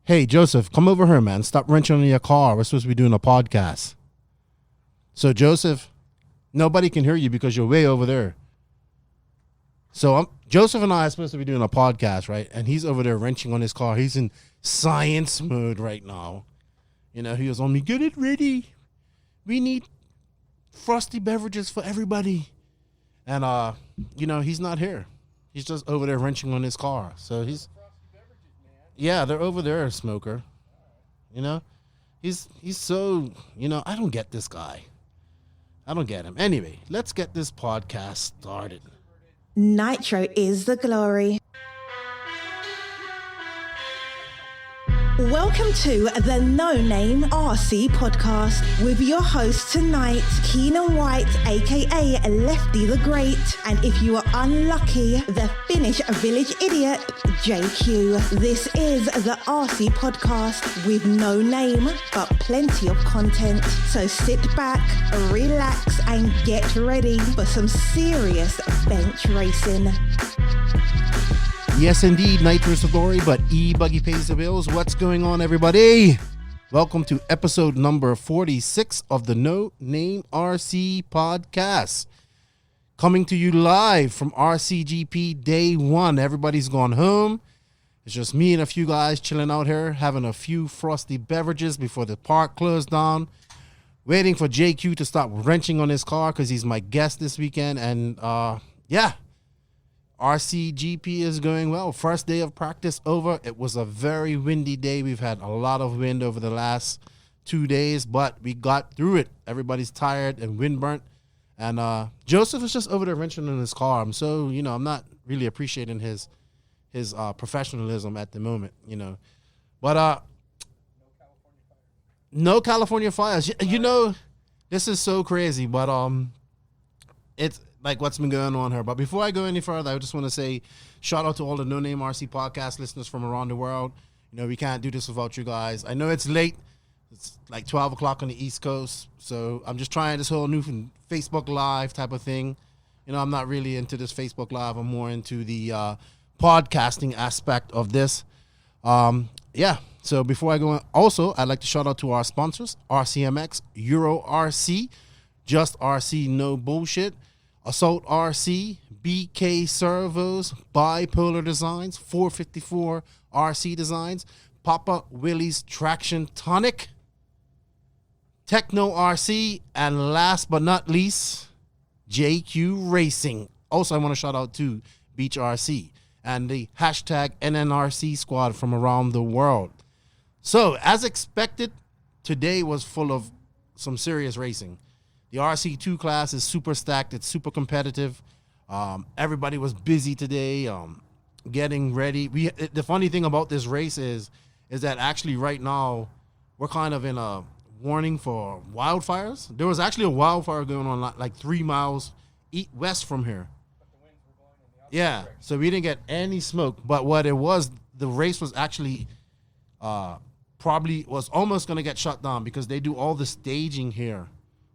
Hey, Joseph, come over here, man. Stop wrenching on your car. We're supposed to be doing a podcast. So, Joseph, nobody can hear you because you're way over there. So, Joseph and I are supposed to be doing a podcast, right? And he's over there wrenching on his car. He's in science mode right now. You know, he was on me, get it ready. We need frosty beverages for everybody. And, he's not here. He's just over there wrenching on his car. So, yeah, they're over there, Smoker. You know, he's so, I don't get this guy. I don't get him. Anyway, let's get this podcast started. Nitro is the glory. Welcome to the No Name RC podcast with your host tonight, Keenan White, aka Lefty the Great, and if you are unlucky, the Finnish village idiot, JQ. This is the RC podcast with no name, but plenty of content. So sit back, relax, and get ready for some serious bench racing. Yes, indeed, Nitro's the glory, but E-Buggy pays the bills. What's going on, everybody? Welcome to episode number 46 of the No Name RC podcast. Coming to you live from RCGP day one. Everybody's gone home. It's just me and a few guys chilling out here, having a few frosty beverages before the park closed down. Waiting for JQ to stop wrenching on his car because he's my guest this weekend. And, RCGP is going well. First day of practice over. It was a very windy day. We've had a lot of wind over the last 2 days, but we got through it. Everybody's tired and wind burnt. And Joseph is just over there wrenching in his car. I'm so, I'm not really appreciating his professionalism at the moment, But no California fires. This is so crazy, but it's like what's been going on here. But before I go any further, I just want to say shout out to all the No Name RC podcast listeners from around the world. We can't do this without you guys. I know it's late. It's like 12 o'clock on the East Coast. So I'm just trying this whole new Facebook Live type of thing. I'm not really into this Facebook Live. I'm more into the podcasting aspect of this. So before I go on, also, I'd like to shout out to our sponsors, RCMX, Euro RC, Just RC, No Bullshit, Assault RC, BK Servos, Bipolar Designs, 454 RC Designs, Papa Willie's Traction Tonic, Techno RC, and last but not least, JQ Racing. Also, I want to shout out to Beach RC and the hashtag NNRC squad from around the world. So, as expected, today was full of some serious racing. The RC2 class is super stacked. It's super competitive. Everybody was busy today getting ready. The funny thing about this race is that actually right now we're kind of in a warning for wildfires. There was actually a wildfire going on like 3 miles west from here. But the winds were blowing in the opposite direction. So we didn't get any smoke. But what it was, the race was actually probably was almost going to get shut down because they do all the staging here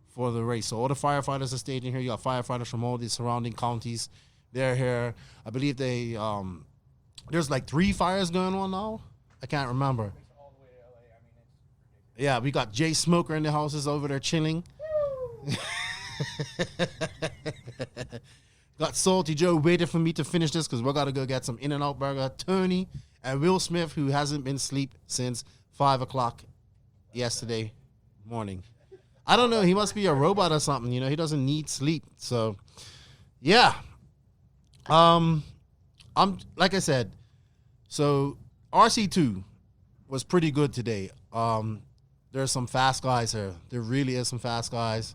for the race. So all the firefighters are staging here. You got firefighters from all the surrounding counties. They're here. I believe there's like 3 fires going on now. I can't remember. All the way to LA. I mean, it's ridiculous. Yeah, we got Jay Smoker in the houses over there chilling. Got Salty Joe waiting for me to finish this because we're got to go get some In-N-Out Burger. Tony and Will Smith, who hasn't been asleep since 5 o'clock yesterday morning. I don't know. He must be a robot or something. He doesn't need sleep. So, yeah. I'm like I said. So RC2 was pretty good today. There's some fast guys here. There really is some fast guys.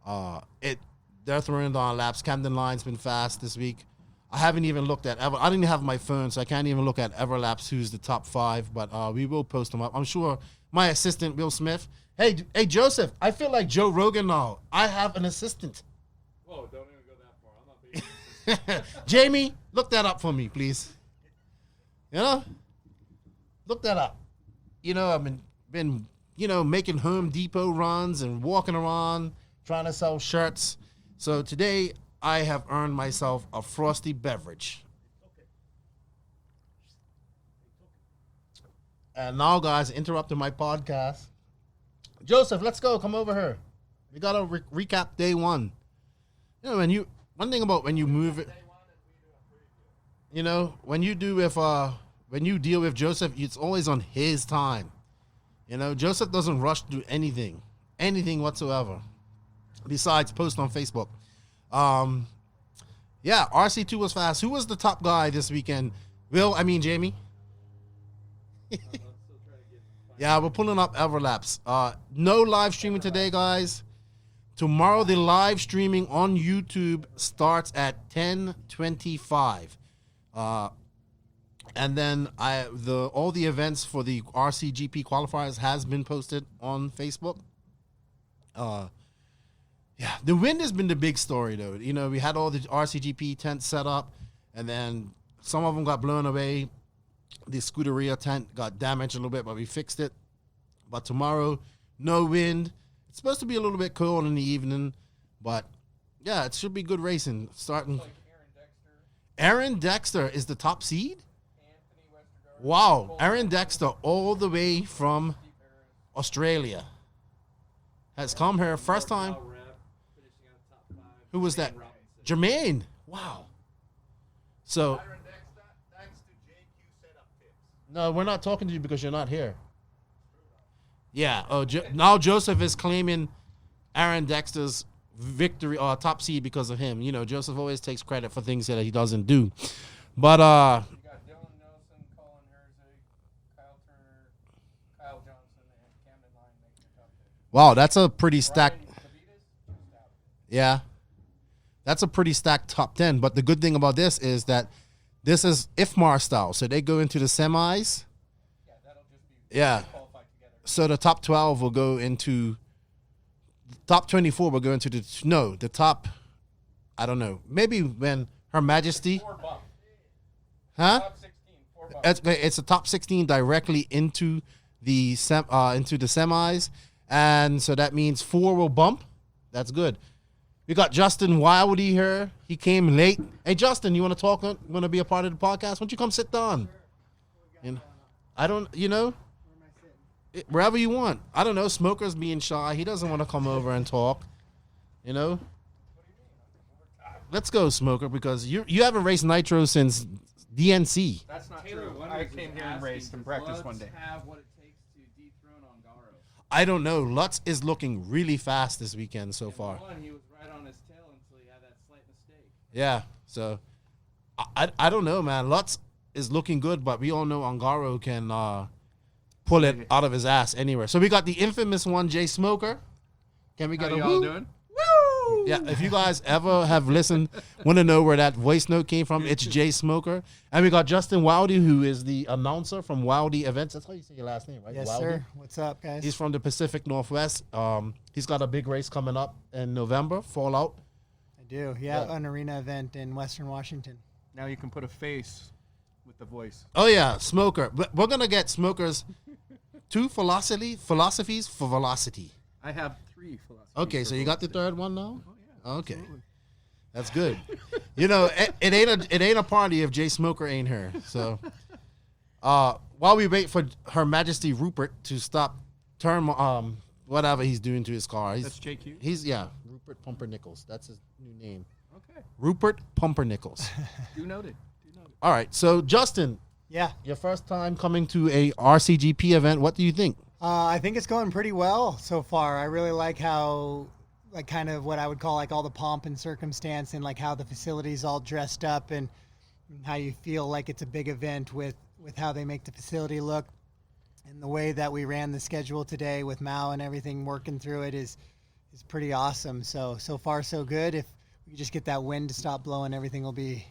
They're throwing down laps. Camden Line's been fast this week. I haven't even looked at I didn't have my phone, so I can't even look at Everlaps who's the top 5. But we will post them up. I'm sure my assistant Will Smith. Hey, Joseph, I feel like Joe Rogan now. I have an assistant. Whoa, don't even go that far. I'm not being Jamie, look that up for me, please. Look that up. I've been making Home Depot runs and walking around trying to sell shirts. So today I have earned myself a frosty beverage. And now, guys, interrupting my podcast. Joseph, let's go. Come over here. We got to recap day one. You know, one thing about when you move it, you know, when you deal with Joseph, it's always on his time. You know, Joseph doesn't rush to do anything whatsoever, besides post on Facebook. Yeah, RC2 was fast. Who was the top guy this weekend? Jamie? Yeah, we're pulling up Everlaps. No live streaming today, guys. Tomorrow, the live streaming on YouTube starts at 10:25. And then all the events for the RCGP qualifiers has been posted on Facebook. Yeah, the wind has been the big story, though. You know, we had all the RCGP tents set up, and then some of them got blown away. The Scuderia tent got damaged a little bit, but we fixed it. But tomorrow, no wind. It's supposed to be a little bit cold in the evening, but yeah, it should be good racing. Starting. Like Aaron Dexter is the top seed? Wow, Aaron Dexter all the way from Australia has come here first time. Who was that? Jermaine. Wow. So, no, we're not talking to you because you're not here. Yeah. Oh, now Joseph is claiming Aaron Dexter's victory or top seed because of him. You know, Joseph always takes credit for things that he doesn't do. But You got Dylan Nelson, Colin Herzig, Kyle Turner, Kyle Johnson, and Camden Line making the top 10. wow, that's a pretty stacked. Ryan Kavitas, just out. Yeah. That's a pretty stacked top 10. But the good thing about this is that this is IFMAR style. So they go into the semis. Yeah, that'll just be qualified together. So the top 12 will go into top 24 will go into the top, I don't know. Maybe when Her Majesty. 4 bump. Huh? Top 16, 4 bump. It's a top 16 directly into the semis. And so that means 4 will bump. That's good. We got Justin Wilde here. He came late. Hey, Justin, you want to talk? Want to be a part of the podcast? Why don't you come sit down? You know, I don't, you know, wherever you want. I don't know. Smoker's being shy. He doesn't want to come over and talk. You know? Let's go, Smoker, because you haven't raced Nitro since DNC. That's not Taylor true. Wonders I was came here and asking, raced and does practiced one Lutz day. have what it takes to dethrone Ongaro? I don't know. Lutz is looking really fast this weekend so far. One, he was right on his tail until he had that slight mistake. Yeah, so I don't know, man. Lutz is looking good, but we all know Ongaro can pull it out of his ass anywhere. So we got the infamous one, Jay Smoker. Can we get How a y'all woo? doing? Yeah, if you guys ever have listened, want to know where that voice note came from, it's Jay Smoker. And we got Justin Wilde, who is the announcer from Wilde Events. That's how you say your last name, right? Yes, Wilde? sir. What's up, guys? He's from the Pacific Northwest. He's got a big race coming up in November, Fallout. I do. Yeah, an arena event in Western Washington. Now you can put a face with the voice. Oh, yeah, Smoker. But we're going to get Smoker's 2 philosophies for velocity. I have 3 philosophies. Okay, so you got the third one now? Oh, yeah. Okay. That's good. You know, it ain't a party if Jay Smoker ain't here. So, while we wait for Her Majesty Rupert to stop whatever he's doing to his car. That's JQ? He's Rupert Pumpernickel. That's his new name. Okay. Rupert Pumpernickel. Do noted. All right. So, Justin, Yeah. your first time coming to a RCGP event. What do you think? I think it's going pretty well so far. I really like how, like, kind of what I would call, like, all the pomp and circumstance and, like, how the facility's all dressed up and how you feel like it's a big event with how they make the facility look. And the way that we ran the schedule today with Mao and everything working through it is pretty awesome. So far, so good. If we just get that wind to stop blowing, everything will be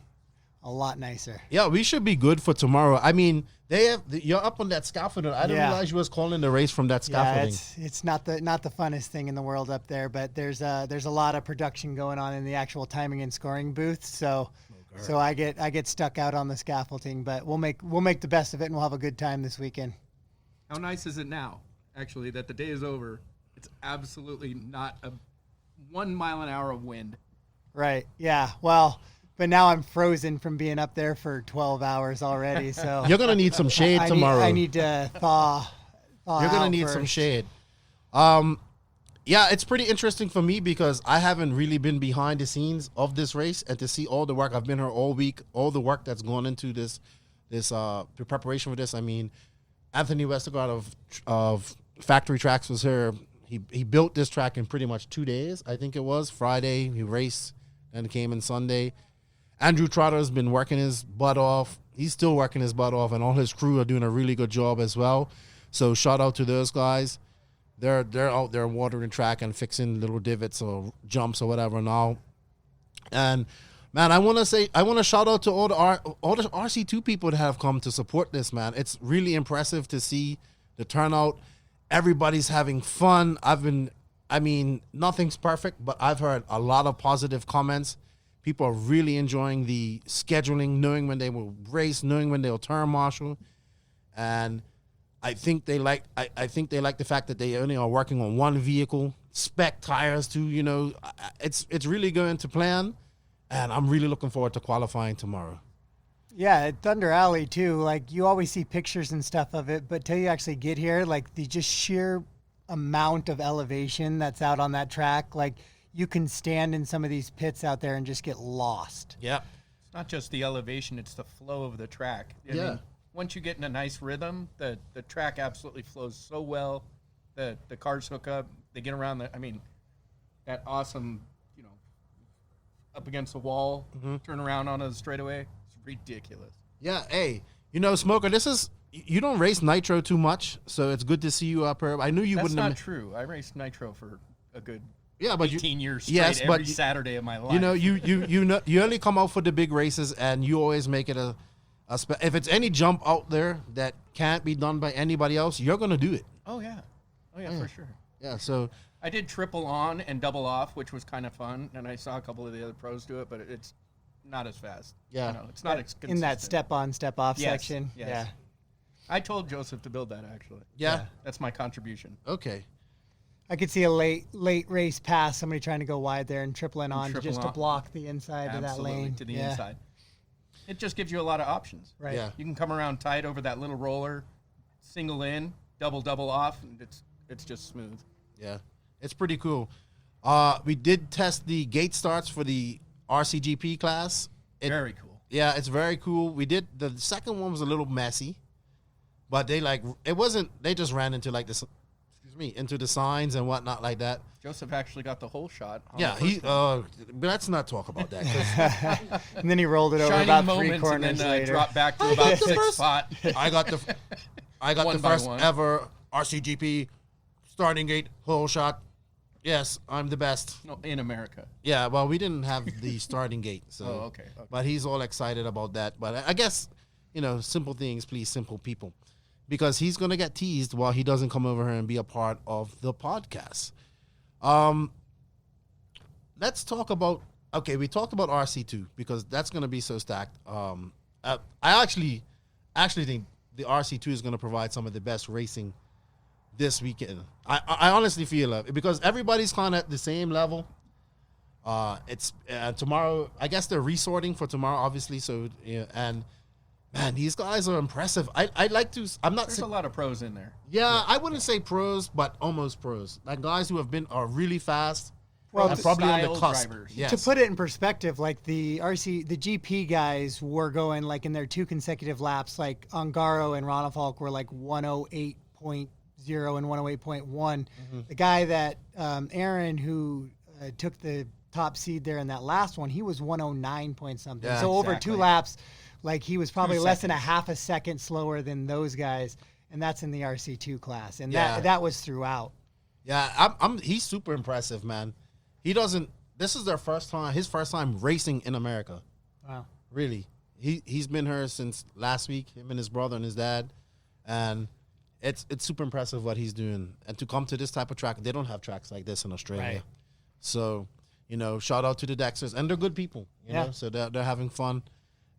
a lot nicer. Yeah, we should be good for tomorrow. I mean, you're up on that scaffolding. I didn't realize you was calling the race from that scaffolding. Yeah, it's not the funnest thing in the world up there, but there's a lot of production going on in the actual timing and scoring booth. So I get stuck out on the scaffolding, but we'll make the best of it and we'll have a good time this weekend. How nice is it now, actually, that the day is over? It's absolutely not a 1 mile an hour of wind. Right. Yeah. Well, But now I'm frozen from being up there for 12 hours already. So You're gonna need some shade tomorrow. I need to thaw. You're gonna need some shade. Yeah, it's pretty interesting for me because I haven't really been behind the scenes of this race, and to see all the work. I've been here all week, all the work that's gone into this preparation for this. I mean, Anthony Westergaard of Factory Tracks was here. He built this track in pretty much 2 days. I think it was Friday. He raced and came in Sunday. Andrew Trotter's been working his butt off. He's still working his butt off, and all his crew are doing a really good job as well. So shout out to those guys. They're out there watering track and fixing little divots or jumps or whatever now. And man, I want to shout out to all the RC2 people that have come to support this, man. It's really impressive to see the turnout. Everybody's having fun. Nothing's perfect, but I've heard a lot of positive comments. People are really enjoying the scheduling, knowing when they will race, knowing when they'll turn marshal. And I think they like the fact that they only are working on one vehicle, spec tires too. You know, it's really going to plan, and I'm really looking forward to qualifying tomorrow. Yeah, at Thunder Alley too. Like you always see pictures and stuff of it, but till you actually get here, like the just sheer amount of elevation that's out on that track, like you can stand in some of these pits out there and just get lost. Yeah, It's not just the elevation; it's the flow of the track. I mean, once you get in a nice rhythm, the track absolutely flows so well. The cars hook up, they get around that awesome, up against the wall, turn around onto the straightaway. It's ridiculous. Yeah, hey, Smoker, you don't race nitro too much, so it's good to see you up here. I knew you wouldn't. That's not true. I raced nitro for a good 18 years straight, every Saturday of my life. You only come out for the big races, and you always make it if it's any jump out there that can't be done by anybody else, you're gonna do it. Oh yeah, for sure. Yeah, so I did triple on and double off, which was kind of fun, and I saw a couple of the other pros do it, but it's not as fast. Yeah, it's not as consistent. In that step on, step off section. Yes. Yeah, I told Joseph to build that actually. Yeah, that's my contribution. Okay. I could see a late race pass, somebody trying to go wide there and tripling on just to block the inside of that lane. To the inside. It just gives you a lot of options. Right. Yeah. You can come around tight over that little roller, single in, double off, and it's just smooth. Yeah, it's pretty cool. We did test the gate starts for the RCGP class. Very cool. Yeah, it's very cool. We did the second one was a little messy, but they just ran into into the signs and whatnot like that. Joseph actually got the whole shot. Yeah, let's not talk about that. And then he rolled it over Shining about moments 3 corners and then later. dropped back to about 6th spot. I got the first ever RCGP starting gate whole shot. Yes, I'm the best. No, in America. Yeah, well, we didn't have the starting gate, so. Oh, okay. But he's all excited about that. But I guess, simple things please simple people, because he's gonna get teased while he doesn't come over here and be a part of the podcast. Let's talk about. Okay, we talked about RC2 because that's gonna be so stacked. I actually think the RC2 is gonna provide some of the best racing this weekend. I honestly feel it because everybody's kind of at the same level. It's tomorrow. I guess they're resorting for tomorrow, obviously. So and man, these guys are impressive. I like to. I'm not. There's a lot of pros in there. Yeah, I wouldn't say pros, but almost pros. Like guys who are really fast. Well, and probably on the cusp. Drivers. Yes. To put it in perspective, like the GP guys were going like in their 2 consecutive laps, like Ongaro and Ronafalk were like 108.0 and 108.1. The guy that Aaron, who took the top seed there in that last one, he was 109 point something. Yeah, so over 2 laps, like he was probably 2 less than a half a second slower than those guys, and that's in the RC2 class, and that was throughout. Yeah, he's super impressive, man. He doesn't. This is his first time racing in America. Wow. Really. He's been here since last week, him and his brother and his dad. And it's super impressive what he's doing. And to come to this type of track, they don't have tracks like this in Australia. Right. So, shout out to the Dexters. And they're good people, you know, so they're having fun.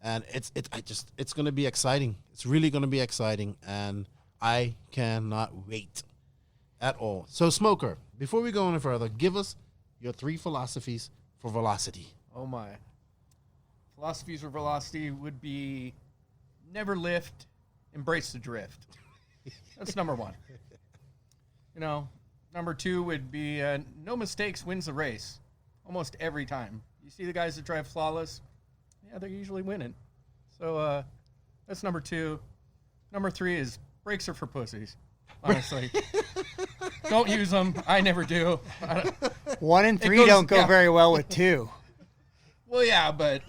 And it's going to be exciting. It's really going to be exciting. And I cannot wait at all. So, Smoker, before we go any further, give us your 3 philosophies for velocity. Oh my. philosophies or velocity would be never lift, embrace the drift. That's number one. Number two would be no mistakes wins the race almost every time. You see the guys that drive flawless, yeah, they're usually winning. So that's number two. Number three is brakes are for pussies, honestly. Don't use them. I never do. 1 and 3 don't go very well with 2. Well, yeah, but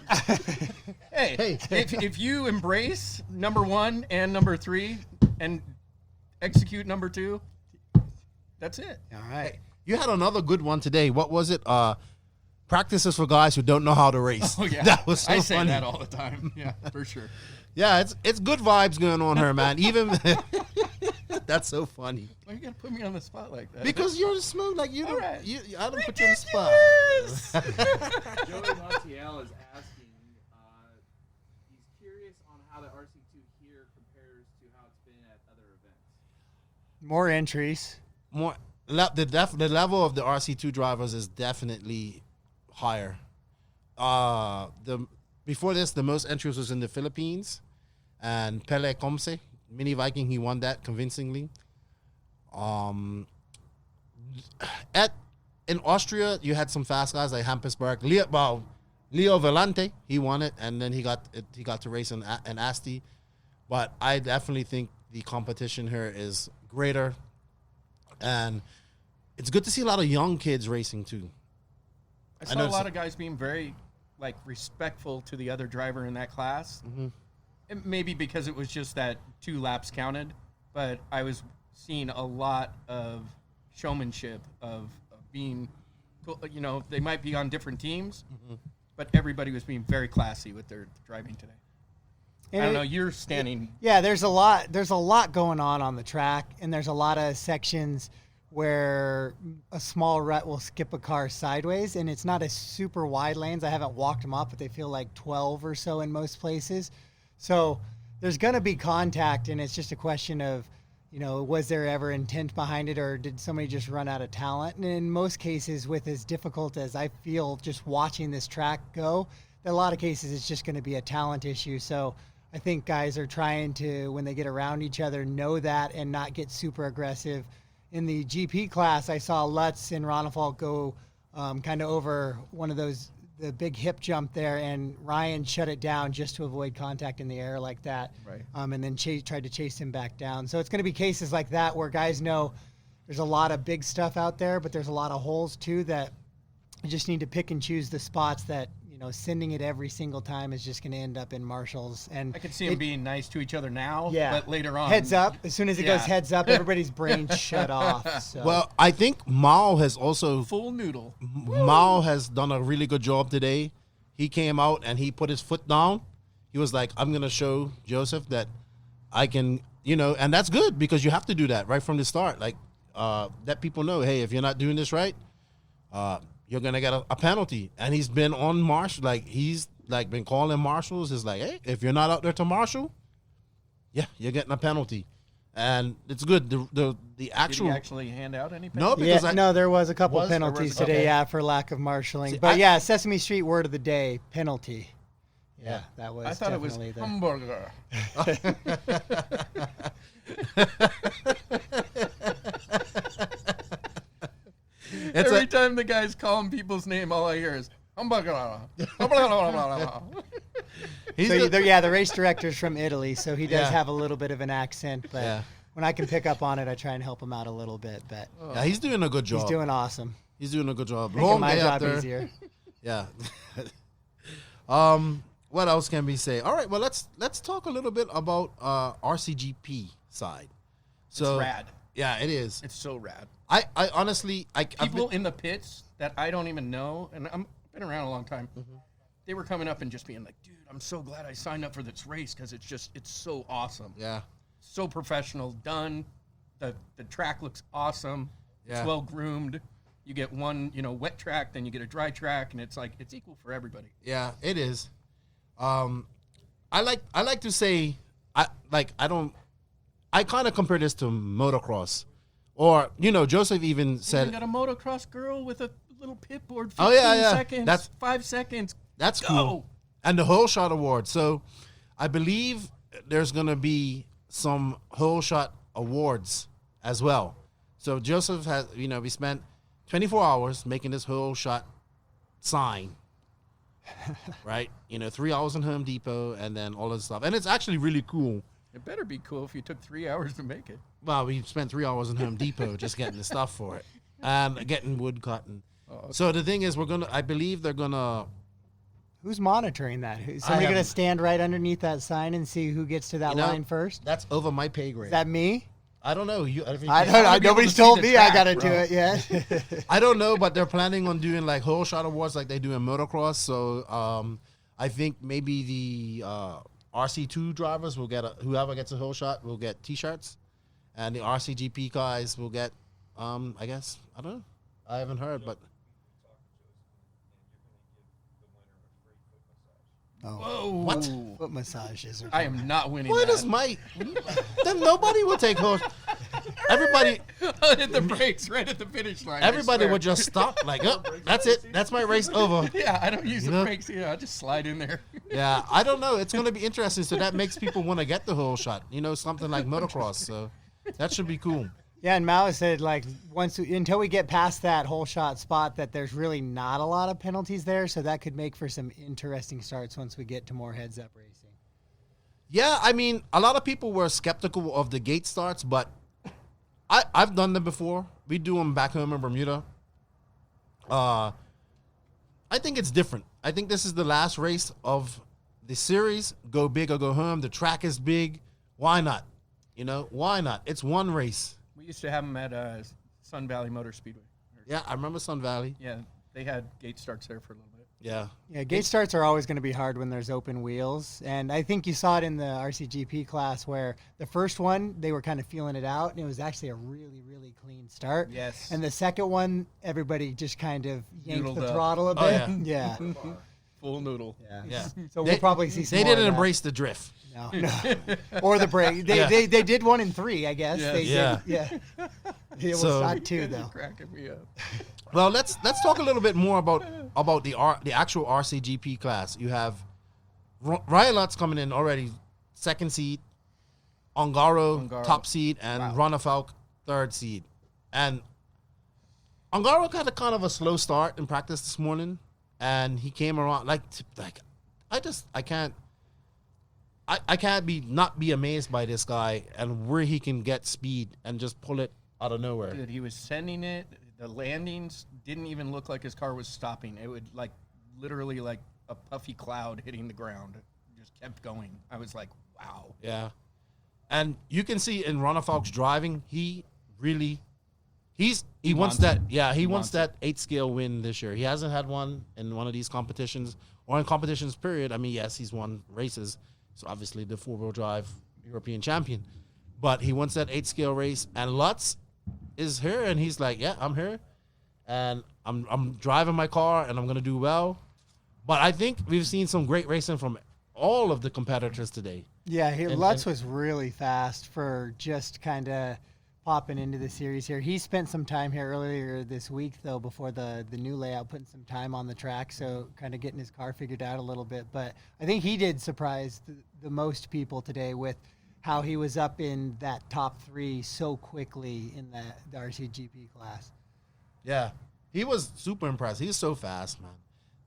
hey, if you embrace number 1 and number 3 and execute number 2, that's it. All right. You had another good one today. What was it? Practices for guys who don't know how to race. Oh, yeah. That was so I say funny. that all the time. Yeah, for sure. Yeah, it's good vibes going on here, man. Even that's so funny. Why you gotta put me on the spot like that? Because you're smooth, like you. All right. I don't put you on the spot. Joey Montiel is asking, he's curious on how the RC2 here compares to how it's been at other events. More entries. The level of the RC2 drivers is definitely higher. Before this, the most entries was in the Philippines, and Pele Comse, Mini Viking, he won that convincingly. In Austria, you had some fast guys like Hampusberg, Leo Volante, he won it, and then he got to race in Asti. But I definitely think the competition here is greater, and it's good to see a lot of young kids racing too. I saw a lot of guys being very respectful to the other driver in that class. Mm-hmm. It maybe because it was just that 2 laps counted, but I was seeing a lot of showmanship of being, they might be on different teams, but everybody was being very classy with their driving today. And I don't know. You're standing. Yeah, there's a lot going on the track, and there's a lot of sections where a small rut will skip a car sideways, and it's not a super wide lanes. I haven't walked them up, but they feel like 12 or so in most places. So there's going to be contact, and it's just a question of, was there ever intent behind it, or did somebody just run out of talent? And in most cases, with as difficult as I feel just watching this track go, in a lot of cases it's just going to be a talent issue. So I think guys are trying to, when they get around each other, know that and not get super aggressive. In the GP class, I saw Lutz and Ronefalk go kind of over one of those, the big hip jump there, and Ryan shut it down just to avoid contact in the air like that. Right. And then tried to chase him back down. So it's going to be cases like that where guys know there's a lot of big stuff out there, but there's a lot of holes too that you just need to pick and choose the spots that, sending it every single time is just going to end up in marshals. And I could see them being nice to each other now, yeah, but later on. Heads up. As soon as it goes heads up, everybody's brain shut off. So. Well, I think Mao has also full noodle. Mao has done a really good job today. He came out and he put his foot down. He was like, I'm going to show Joseph that I can, and that's good because you have to do that right from the start. Like, let people know, hey, if you're not doing this right, you're going to get a penalty. And he's been on marshal, he's been calling marshals. It's like, hey, if you're not out there to marshal, yeah, you're getting a penalty. And it's good. The actual. Did he actually hand out any penalties? No, because no, there was a couple penalties today, for lack of marshaling. See, but Sesame Street word of the day, penalty. Yeah, that was. I thought it was definitely hamburger. Every time the guy's calling people's name, all I hear is hamburger. The race director's from Italy, so he does have a little bit of an accent. But when I can pick up on it, I try and help him out a little bit. But yeah, he's doing a good job. He's doing awesome. He's doing a good job. Making my job easier. Yeah. What else can we say? All right, well let's talk a little bit about RCGP side. So it's rad. Yeah, it is. It's so rad. I honestly people in the pits that I don't even know, and I've been around a long time. Mm-hmm. They were coming up and just being like, "Dude, I'm so glad I signed up for this race because it's so awesome. Yeah, so professional, done. The track looks awesome. Yeah. It's well groomed. You get one, wet track, then you get a dry track, and it's equal for everybody. Yeah, it is. I like to say I kind of compare this to motocross, or Joseph even said, "You got a motocross girl with a little pit board. 15 seconds. That's 5 seconds. That's Go. cool. And the whole shot award. So I believe there's going to be some whole shot awards as well. So Joseph has, we spent 24 hours making this whole shot sign, right? 3 hours in Home Depot and then all this stuff. And it's actually really cool. It better be cool if you took 3 hours to make it. Well, we spent 3 hours in Home Depot just getting the stuff for it and getting wood cutting. Oh, okay. So the thing is, I believe they're going to. Who's monitoring that? Is somebody going to stand right underneath that sign and see who gets to that line first? That's over my pay grade. Is that me? I don't know. I don't know. Nobody's told me I got to do it yet. I don't know, but they're planning on doing like whole shot awards like they do in motocross. So I think maybe the RC2 drivers will get whoever gets a whole shot will get T-shirts, and the RCGP guys will get I guess, I don't know. I haven't heard, but. Oh. Whoa! What? Foot massages. I am not winning. Why that. does then nobody will take whole. Everybody. I'll hit the brakes right at the finish line. Everybody would just stop. Like, oh, that's it. That's my race over. Yeah, I don't use the brakes. I just slide in there. Yeah, I don't know. It's going to be interesting. So that makes people want to get the whole shot. Something like motocross. So that should be cool. Yeah, and Mao said until we get past that whole shot spot, that there's really not a lot of penalties there, so that could make for some interesting starts once we get to more heads up racing. Yeah, I mean, a lot of people were skeptical of the gate starts, but I've done them before. We do them back home in Bermuda. I think it's different. I think this is the last race of the series. Go big or go home. The track is big. Why not? Why not? It's one race. We used to have them at Sun Valley Motor Speedway. Yeah, I remember Sun Valley. Yeah, they had gate starts there for a little bit. Yeah. Yeah, gate starts are always going to be hard when there's open wheels. And I think you saw it in the RCGP class where the first one, they were kind of feeling it out, and it was actually a really, really clean start. Yes. And the second one, everybody just kind of yanked Noodled the up. throttle a bit. Oh, yeah. Full noodle. Yeah. So we'll probably see some They more of didn't that. embrace the drift. No. Or the brake. They did 1 and 3, I guess. Yeah. They Yeah. did. Yeah. It was So- not 2 though. Cracking me up. Well, let's talk a little bit more about the actual RCGP class. You have Ryan Lutz coming in already, second seed, Ongaro top seed, and Ronafalk third seed. And Ongaro had a kind of a slow start in practice this morning, and he came around I can't not be amazed by this guy and where he can get speed and just pull it out of nowhere. Dude, he was sending it. The landings didn't even look like his car was stopping. It would literally like a puffy cloud hitting the ground. It just kept going. I was like, wow. Yeah. And you can see in Ronafalk's driving, he wants that. Yeah, he wants that 8-scale win this year. He hasn't had one in one of these competitions or in competitions period. I mean, yes, he's won races. So obviously the 4-wheel drive European champion. But he wants that 8-scale race, and Lutz is here, and he's like, yeah, I'm here, and I'm driving my car, and I'm going to do well. But I think we've seen some great racing from all of the competitors today. Yeah, Lutz was really fast for just kind of popping into the series here. He spent some time here earlier this week, though, before the new layout, putting some time on the track, so kind of getting his car figured out a little bit. But I think he did surprise the most people today with how he was up in that top 3 so quickly in the RCGP class. Yeah, he was super impressed. He's so fast, man.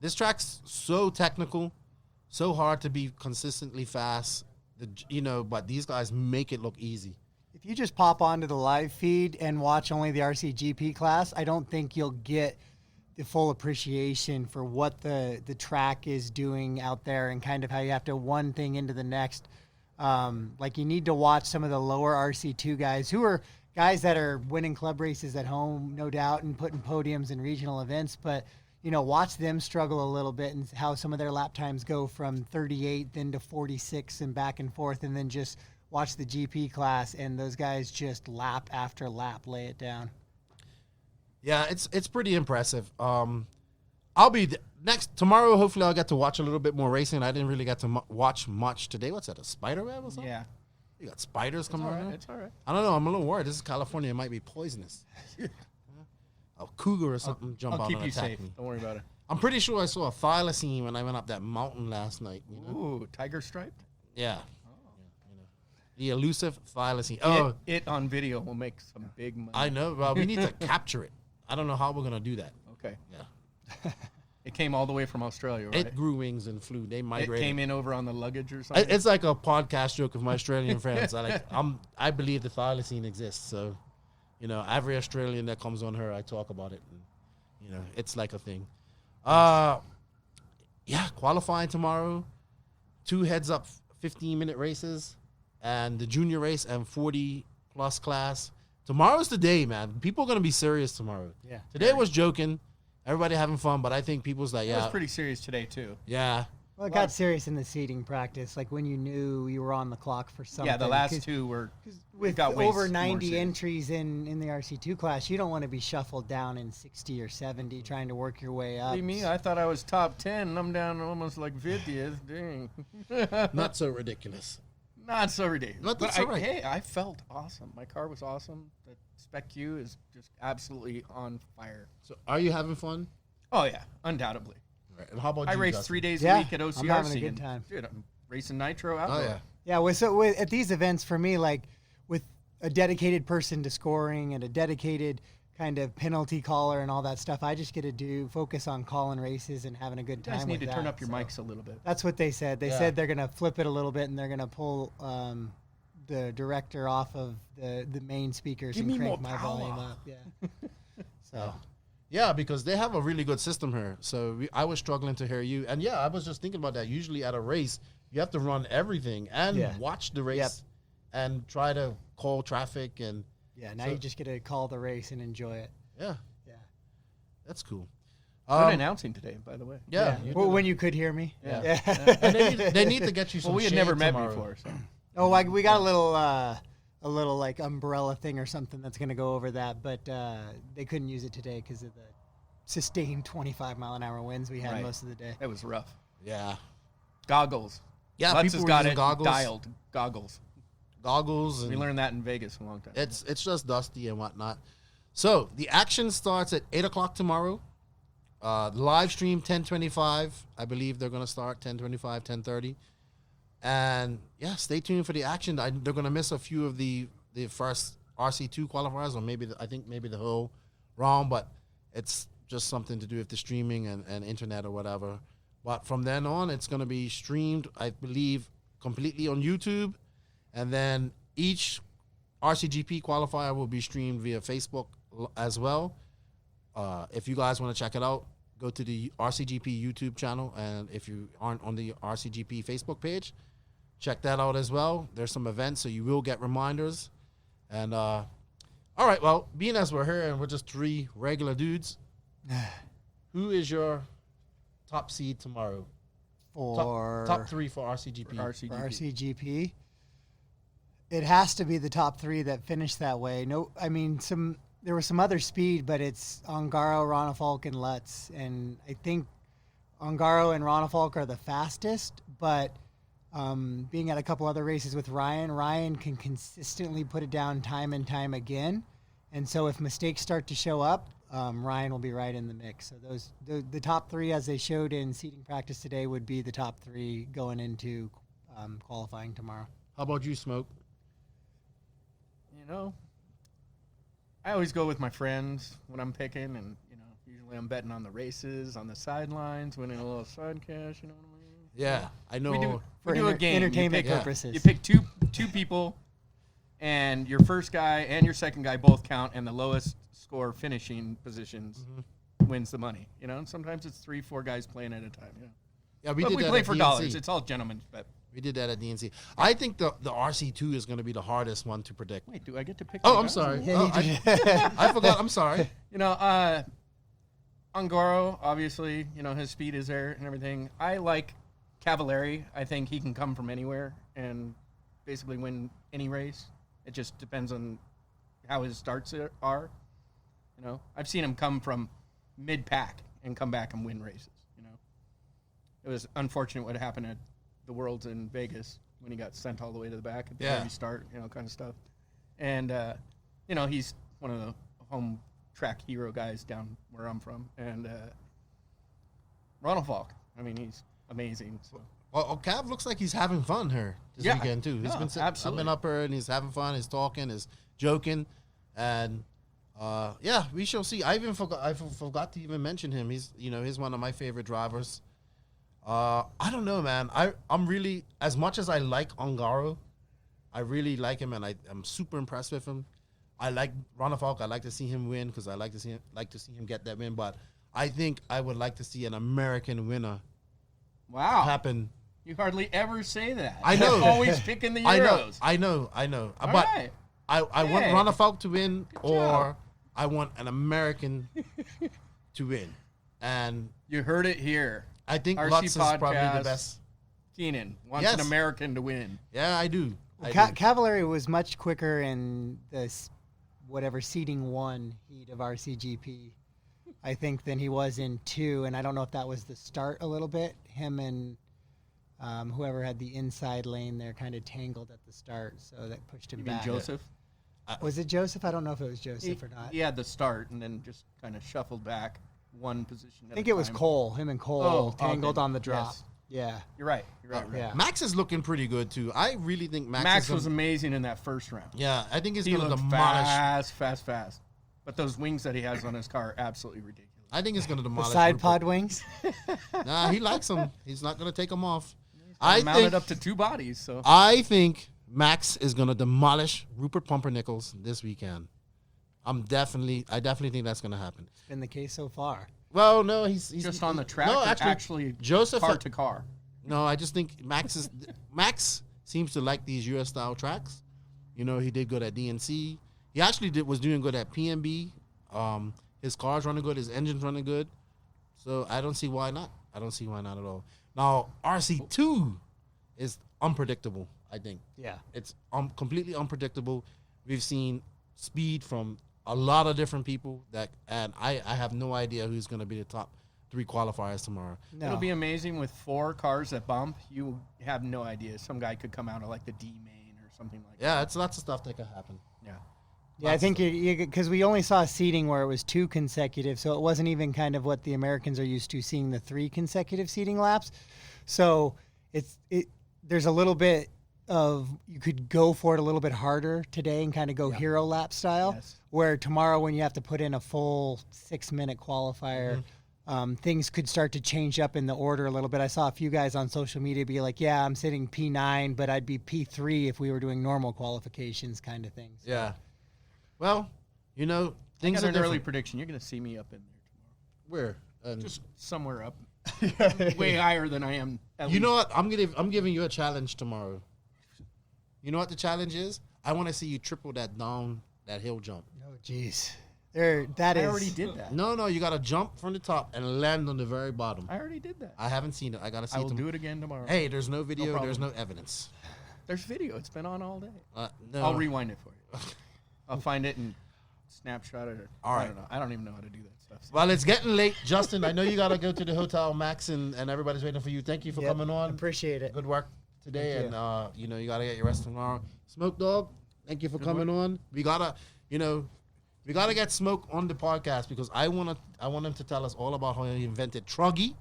This track's so technical, so hard to be consistently fast, but these guys make it look easy. If you just pop onto the live feed and watch only the RCGP class, I don't think you'll get the full appreciation for what the track is doing out there and kind of how you have to one thing into the next. You need to watch some of the lower RC2 guys who are guys that are winning club races at home, no doubt, and putting podiums in regional events. But, watch them struggle a little bit and how some of their lap times go from 38 then to 46 and back and forth, and then just watch the GP class, and those guys just lap after lap lay it down. Yeah, it's pretty impressive. I'll be tomorrow. Hopefully, I'll get to watch a little bit more racing. I didn't really get to watch much today. What's that? A spider web or something? Yeah. You got spiders coming around. It's all right. I don't know. I'm a little worried. This is California. It might be poisonous. A cougar or something jump I'll out keep and you attack safe. me. Don't worry about it. I'm pretty sure I saw a thylacine when I went up that mountain last night. You know? Ooh, tiger striped? Yeah. You know. The elusive thylacine. Oh, It on video will make some big money. I know. Well, we need to capture it. I don't know how we're going to do that. Okay. Yeah. It came all the way from Australia, right? It grew wings and flew. They It migrated. came in over on the luggage or something? It's like a podcast joke of my Australian friends. I believe the thylacine exists. So, you know, every Australian that comes on her, I talk about it. And, you know, it's like a thing. Yeah, qualifying tomorrow. 2 heads-up 15-minute races. And the junior race and 40-plus class. Tomorrow's the day, man. People are going to be serious tomorrow. Yeah. Today was joking. Everybody having fun, but I think people's like, It yeah. was pretty serious today, too. Yeah. Well, it got serious in the seating practice, like when you knew you were on the clock for something. Yeah, the last 2 were... With got way over more 90 serious. entries in the RC2 class, you don't want to be shuffled down in 60 or 70 trying to work your way up. See me? I thought I was top 10, and I'm down almost like 50th. Dang. Not so ridiculous. Not so ridiculous. But that's all right. Hey, I felt awesome. My car was awesome. The Spec Q is just absolutely on fire. So are you having fun? Oh, yeah, undoubtedly. Right. And how about I you, race Justin? 3 days Yeah, a week at OCRC. I'm having a good and, time. Dude, I'm racing nitro Oh, outdoor. yeah. Yeah, at these events for me, like with a dedicated person to scoring and a dedicated kind of penalty caller and all that stuff, I just get to focus on calling races and having a good You time. guys need to with turn that, up your so. mics a little bit. That's what they said. They Yeah. said they're going to flip it a little bit and they're going to pull the director off of the main speakers Give and me crank more my power. volume up. Yeah. So Yeah, because they have a really good system here. So I was struggling to hear you. And yeah, I was just thinking about that. Usually at a race, you have to run everything and Yeah. watch the race Yep. and try to call traffic. And yeah, now So- you just get to call the race and enjoy it. yeah, Yeah. that's cool. Good announcing today, by the way. Yeah. Well, when you could hear me. Yeah. And they need to get you some Well, we had shade never met tomorrow. before, so. Oh, we got a little like umbrella thing or something that's going to go over that, but they couldn't use it today because of the sustained 25-mile-an-hour winds we had Right. most of the day. That was rough. Yeah. Goggles. Yeah, Lutz people has were got using it goggles. dialed. Goggles. Goggles. We And learned that in Vegas a long time ago. it's just dusty and whatnot. So the action starts at 8 o'clock tomorrow. Live stream 10:25. I believe they're going to start 10:25, 10:30. And yeah, stay tuned for the action. They're going to miss a few of the first RC2 qualifiers, or maybe maybe the whole round, but it's just something to do with the streaming and internet or whatever. But from then on, it's going to be streamed, I believe, completely on YouTube. And then each RCGP qualifier will be streamed via Facebook as well. If you guys want to check it out, go to the RCGP YouTube channel. And if you aren't on the RCGP Facebook page, check that out as well. There's some events, so you will get reminders. And all right, well, being as we're here and we're just 3 regular dudes, who is your top seed tomorrow? For Top 3 for RCGP. RCGP. for RCGP, it has to be the top 3 that finished that way. No, I mean there was some other speed, but it's Ongaro, Ronafalk, and Lutz, and I think Ongaro and Ronafalk are the fastest. But being at a couple other races with Ryan can consistently put it down time and time again, and so if mistakes start to show up, Ryan will be right in the mix. So the top 3, as they showed in seating practice today, would be the top 3 going into qualifying tomorrow. How about you, Smoke? You know, I always go with my friends when I'm picking, and, you know, usually I'm betting on the races, on the sidelines, winning a little side cash, you know what I mean? Yeah, I know. We do For a game. entertainment you pick, purposes. You pick two people, and your first guy and your second guy both count, and the lowest score finishing positions wins the money. You know, and sometimes it's 3-4 guys playing at a time. You know, Yeah, but did we that play at for DNC. dollars. It's all gentlemen's bet. We did that at DNC. I think the RC2 is going to be the hardest one to predict. Wait, do I get to pick? Oh, my I'm guys? sorry. Yeah, Oh, you did. I forgot. I'm sorry. You know, Ongaro, obviously, you know, his speed is there and everything. I like Cavallari. I think he can come from anywhere and basically win any race. It just depends on how his starts are. You know, I've seen him come from mid-pack and come back and win races, you know. It was unfortunate what happened at the Worlds in Vegas when he got sent all the way to the back at the very start, you know, kind of stuff. And, you know, he's one of the home track hero guys down where I'm from. And Ronald. I mean, he's amazing. So. Well, Cav looks like he's having fun here this weekend too. He's been I've been up here and he's having fun. He's talking, he's joking, and we shall see. I forgot to even mention him. He's one of my favorite drivers. I don't know, man. I'm really, as much as I like Ongaro, I really like him, and I'm super impressed with him. I like Ronald. I like to see him win because I like to see him get that win. But I think I would like to see an American winner. Wow. Happen. You hardly ever say that. I know. You're always picking the Euros. I know. All but right. I want Ronald to win, or I want an American to win. And you heard it here. I think RC Lutz is probably the Podcast. best. Keenan wants an American to win. Yeah, I do. Well, Cavallari was much quicker in the whatever seeding 1 heat of RCGP, I think, than he was in 2. And I don't know if that was the start a little bit. Him and whoever had the inside lane there kind of tangled at the start, so that pushed him back. Joseph? Was it Joseph? I don't know if it was Joseph or not. He had the start and then just kind of shuffled back one position at I think a it was time. Cole. Him and Cole tangled okay. on the drop. Yes. Yeah. You're right. Yeah. Max is looking pretty good too. I really think Max was amazing in that first round. Yeah, I think he's He going to looked demolish. fast. But those wings that he has on his car are absolutely ridiculous. I think he's going to The demolish. side Rupert. pod wings. Nah, he likes them. He's not going to take them off. Mounted up to 2 bodies. So I think Max is going to demolish Rupert Pumpernickel's this weekend. I definitely think that's going to happen. It's been the case so far. Well, no, he's just on the track. No, or actually Joseph car to car. No, I just think Max seems to like these US style tracks. He did good at DNC. He actually was doing good at PNB. His car's running good. His engine's running good. So I don't see why not. I don't see why not at all. Now RC2 is unpredictable. I think. Yeah. It's completely unpredictable. We've seen speed from a lot of different people and I have no idea who's going to be the top 3 qualifiers tomorrow. No. It'll be amazing with 4 cars that bump. You have no idea. Some guy could come out of like the D main or something like that. Yeah, it's lots of stuff that could happen. Yeah. Yeah, I think because we only saw seeding where it was 2 consecutive, so it wasn't even kind of what the Americans are used to, seeing the 3 consecutive seeding laps. So there's a little bit of, you could go for it a little bit harder today and kind of go hero lap style, where tomorrow when you have to put in a full 6-minute qualifier, things could start to change up in the order a little bit. I saw a few guys on social media be like, yeah, I'm sitting P9, but I'd be P3 if we were doing normal qualifications kind of things. So. Yeah. Well, things I are got an early different. prediction. You're going to see me up in there tomorrow. Where? Just somewhere up. Way higher than I am. You know what? I'm giving you a challenge tomorrow. You know what the challenge is? I want to see you triple that hill jump. Oh, jeez. I already did that. No, you got to jump from the top and land on the very bottom. I already did that. I haven't seen it. I got to see I it. will do it again tomorrow. Hey, there's no video. problem. There's no evidence. There's video. It's been on all day. No. I'll rewind it for you. I'll find it and snapshot it. All right. I don't know. I don't even know how to do that stuff. Well, it's getting late. Justin, I know you got to go to the hotel. Max and everybody's waiting for you. Thank you for coming on. Appreciate it. Good work today. Thank And, you got to get your rest tomorrow. Smoke Dog, thank you for coming on. We got to get Smoke on the podcast because I want him to tell us all about how he invented Truggy.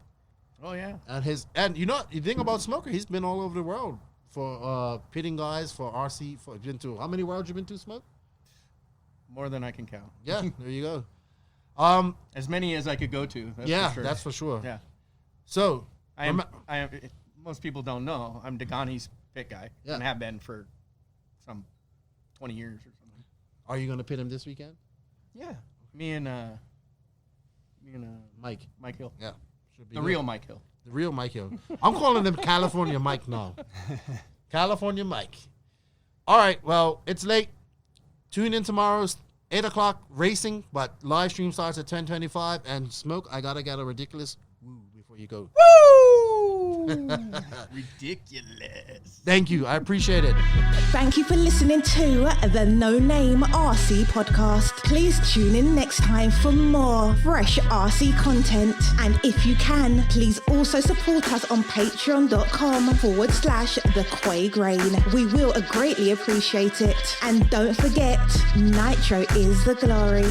Oh, yeah. And the thing about Smoker, he's been all over the world for pitting guys for RC. How many worlds you been to, Smoke? More than I can count. Yeah, there you go. As many as I could go to. That's for sure. Yeah. So I am. Most people don't know I'm Degani's pit guy and have been for some 20 years or something. Are you going to pit him this weekend? Yeah. Me and Mike Hill. Yeah. Should be The good. real Mike Hill. The real Mike Hill. I'm calling him California Mike now. California Mike. All right. Well, it's late. Tune in tomorrow's 8 o'clock racing, but live stream starts at 10:25. And Smoke, I got to get a ridiculous woo before you go. Ridiculous. Thank you. I appreciate it. Thank you for listening to the No Name RC podcast. Please tune in next time for more fresh RC content. And if you can, please also support us on patreon.com/The Quay Grain. We will greatly appreciate it. And don't forget, Nitro is the glory.